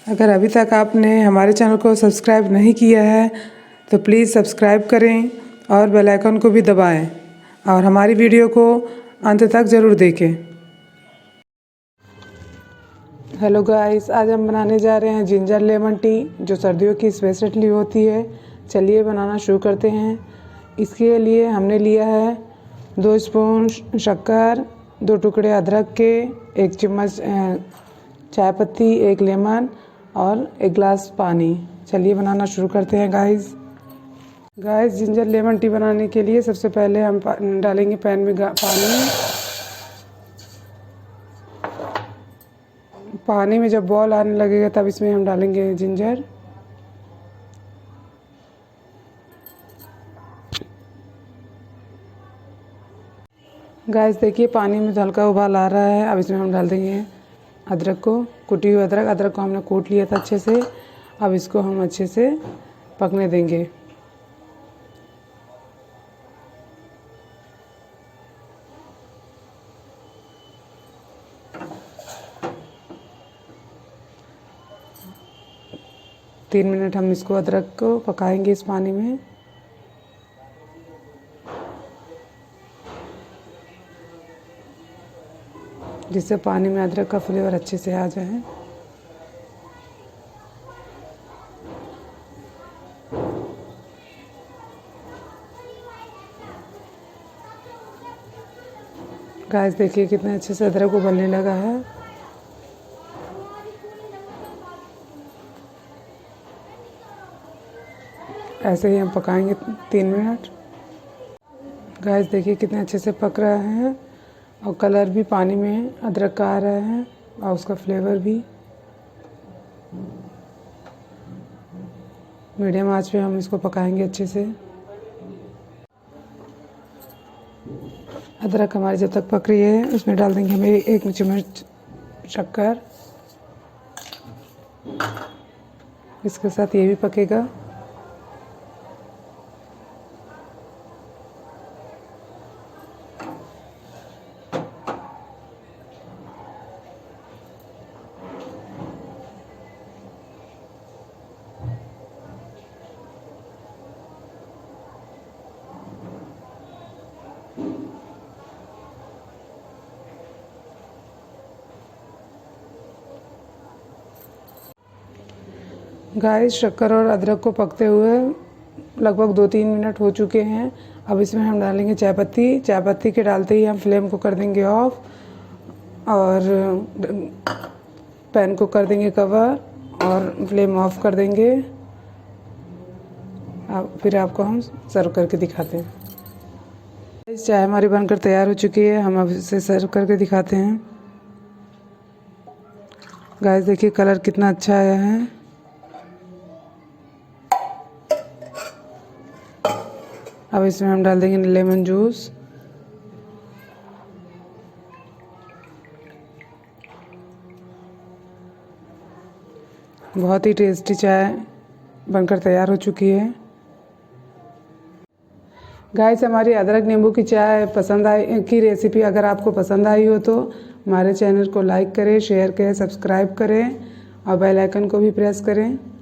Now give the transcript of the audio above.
अगर अभी तक आपने हमारे चैनल को सब्सक्राइब नहीं किया है तो प्लीज़ सब्सक्राइब करें और बेल आइकन को भी दबाएं और हमारी वीडियो को अंत तक ज़रूर देखें। हेलो गाइस, आज हम बनाने जा रहे हैं जिंजर लेमन टी, जो सर्दियों की स्पेशलिटी होती है। चलिए बनाना शुरू करते हैं। इसके लिए हमने लिया है 2 स्पून शक्कर, 2 टुकड़े अदरक के, 1 चम्मच चाय पत्ती, 1 लेमन और 1 गिलास पानी। चलिए बनाना शुरू करते हैं गाइस। जिंजर लेमन टी बनाने के लिए सबसे पहले हम डालेंगे पैन में पानी में जब बॉल आने लगेगा तब इसमें हम डालेंगे जिंजर। गाइस देखिए पानी में हल्का उबाल आ रहा है। अब इसमें हम डाल देंगे अदरक को, कुटी हुई अदरक को हमने कूट लिया था अच्छे से। अब इसको हम अच्छे से पकने देंगे। तीन मिनट हम इसको अदरक को पकाएंगे इस पानी में। जिससे पानी में अदरक का फ्लेवर अच्छे से आ जाए। गाइस देखिए कितने अच्छे से अदरक उबलने लगा है। ऐसे ही हम पकाएंगे 3 मिनट। गाइस देखिए कितने अच्छे से पक रहा है और कलर भी पानी में अदरक का आ रहा है और उसका फ्लेवर भी। मीडियम आंच पे हम इसको पकाएंगे अच्छे से। अदरक हमारी जब तक पक रही है उसमें डाल देंगे हमें 1 चम्मच शक्कर। इसके साथ ये भी पकेगा। गाइस शक्कर और अदरक को पकते हुए लगभग 2-3 मिनट हो चुके हैं। अब इसमें हम डालेंगे चाय पत्ती के डालते ही हम फ्लेम को कर देंगे ऑफ और पैन को कर देंगे कवर और फ्लेम ऑफ कर देंगे। अब फिर आपको हम सर्व करके दिखाते हैं। चाय हमारी बनकर तैयार हो चुकी है। हम अब इसे सर्व करके दिखाते हैं। गाइस देखिए कलर कितना अच्छा आया है। अब इसमें हम डाल देंगे लेमन जूस। बहुत ही टेस्टी चाय बनकर तैयार हो चुकी है। गाइस हमारी अदरक नींबू की चाय की रेसिपी अगर आपको पसंद आई हो तो हमारे चैनल को लाइक करें, शेयर करें, सब्सक्राइब करें और बेल आइकन को भी प्रेस करें।